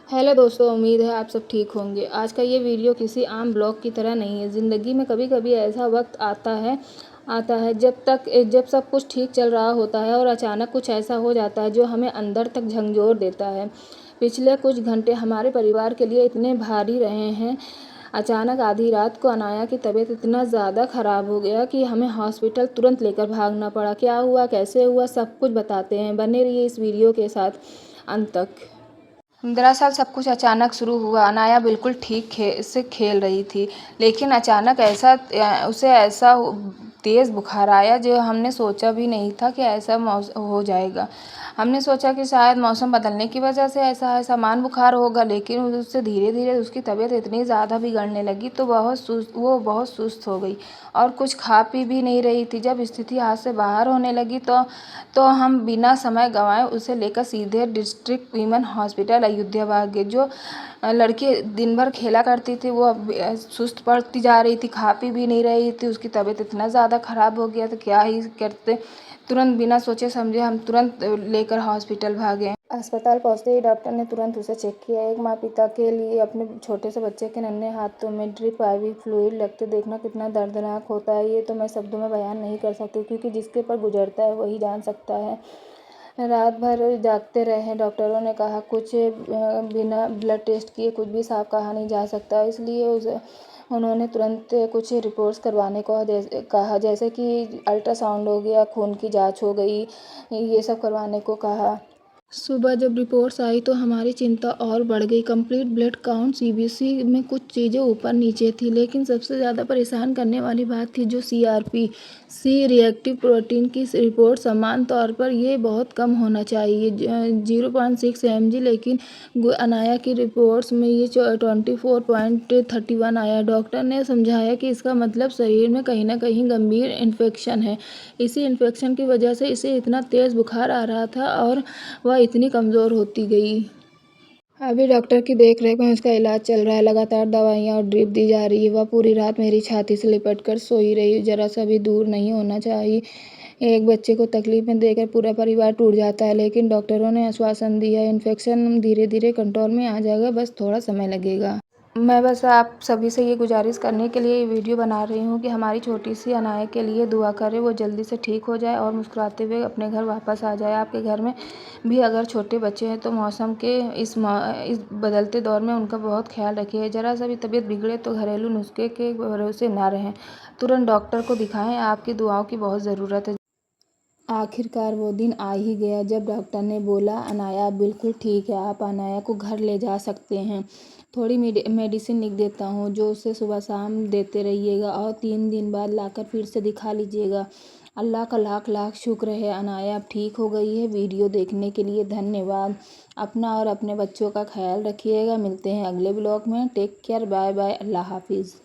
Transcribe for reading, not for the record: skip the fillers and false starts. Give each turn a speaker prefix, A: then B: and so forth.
A: Hello दोस्तों, उम्मीद है आप सब ठीक होंगे। आज का ये वीडियो किसी आम ब्लॉग की तरह नहीं है। ज़िंदगी में कभी-कभी ऐसा वक्त आता है जब सब कुछ ठीक चल रहा होता है और अचानक कुछ ऐसा हो जाता है जो हमें अंदर तक झकझोर देता है। पिछले कुछ घंटे हमारे परिवार के लिए इतने भारी रहे हैं। अचानक आधी रात को अनाया की तबीयत इतना ज़्यादा ख़राब हो गया कि हमें हॉस्पिटल तुरंत लेकर भागना पड़ा। क्या हुआ, कैसे हुआ, सब कुछ बताते हैं। बने रहिए इस वीडियो के साथ अंत तक। दरअसल सब कुछ अचानक शुरू हुआ। अनाया बिल्कुल ठीक से खेल रही थी, लेकिन अचानक उसे ऐसा तेज़ बुखार आया जो हमने सोचा भी नहीं था कि ऐसा हो जाएगा। हमने सोचा कि शायद मौसम बदलने की वजह से ऐसा है, सामान्य बुखार होगा, लेकिन उससे धीरे धीरे उसकी तबीयत इतनी ज़्यादा बिगड़ने लगी तो वो बहुत सुस्त हो गई और कुछ खा पी भी नहीं रही थी। जब स्थिति हाथ से बाहर होने लगी तो हम बिना समय गंवाए उसे लेकर सीधे डिस्ट्रिक्ट वीमेन हॉस्पिटल अयोध्या भाग गए। जो लड़की दिन भर खेला करती थी वो अब सुस्त पड़ती जा रही थी, खा पी भी नहीं रही थी। उसकी तबीयत इतना ज़्यादा ख़राब हो गया था, क्या ही करते। तुरंत बिना सोचे समझे हम तुरंत लेकर हॉस्पिटल भागे। अस्पताल पहुंचते ही डॉक्टर ने तुरंत उसे चेक किया। एक माँ पिता के लिए अपने छोटे से बच्चे के नन्हे हाथों में ड्रिप IV फ्लूइड लगते देखना कितना दर्दनाक होता है, ये तो मैं शब्दों में बयान नहीं कर सकती, क्योंकि जिसके पर गुजरता है वही जान सकता है। रात भर जागते रहे। डॉक्टरों ने कहा कुछ बिना ब्लड टेस्ट किए कुछ भी साफ कहा नहीं जा सकता, इसलिए उन्होंने तुरंत कुछ रिपोर्ट्स करवाने को कहा, जैसे कि अल्ट्रासाउंड हो गया, खून की जांच हो गई, ये सब करवाने को कहा। सुबह जब रिपोर्ट्स आई तो हमारी चिंता और बढ़ गई। कंप्लीट ब्लड काउंट, CBC में कुछ चीज़ें ऊपर नीचे थी, लेकिन सबसे ज़्यादा परेशान करने वाली बात थी जो CRP, सी रिएक्टिव प्रोटीन की रिपोर्ट। समान तौर पर ये बहुत कम होना चाहिए, 0.6 mg, लेकिन अनाया की रिपोर्ट्स में ये 24.31 आया। डॉक्टर ने समझाया कि इसका मतलब शरीर में कहीं ना कहीं गंभीर इन्फेक्शन है। इसी इन्फेक्शन की वजह से इसे इतना तेज़ बुखार आ रहा था और वह इतनी कमज़ोर होती गई। अभी डॉक्टर की देख रेख में उसका इलाज चल रहा है। लगातार दवाइयाँ और ड्रिप दी जा रही है। वह पूरी रात मेरी छाती से लिपट कर सोई रही। जरा सा भी दूर नहीं होना चाहिए। एक बच्चे को तकलीफ में देकर पूरा परिवार टूट जाता है, लेकिन डॉक्टरों ने आश्वासन दिया इन्फेक्शन धीरे धीरे कंट्रोल में आ जाएगा, बस थोड़ा समय लगेगा। मैं बस आप सभी से ये गुजारिश करने के लिए ये वीडियो बना रही हूँ कि हमारी छोटी सी अनाया के लिए दुआ करें, वो जल्दी से ठीक हो जाए और मुस्कुराते हुए अपने घर वापस आ जाए। आपके घर में भी अगर छोटे बच्चे हैं तो मौसम के इस बदलते दौर में उनका बहुत ख्याल रखिए। ज़रा सा भी तबीयत बिगड़े तो घरेलू नुस्खे के भरोसे ना रहें, तुरंत डॉक्टर को दिखाएं। आपकी दुआओं की बहुत ज़रूरत है। आखिरकार वो दिन आ ही गया जब डॉक्टर ने बोला अनाया बिल्कुल ठीक है, आप अनाया को घर ले जा सकते हैं। थोड़ी मेडिसिन लिख देता हूँ जो उसे सुबह शाम देते रहिएगा और 3 दिन बाद लाकर फिर से दिखा लीजिएगा। अल्लाह का लाख लाख शुक्र है, अनाया अब ठीक हो गई है। वीडियो देखने के लिए धन्यवाद। अपना और अपने बच्चों का ख्याल रखिएगा। मिलते हैं अगले ब्लॉग में। टेक केयर, बाय बाय, अल्लाह हाफिज़।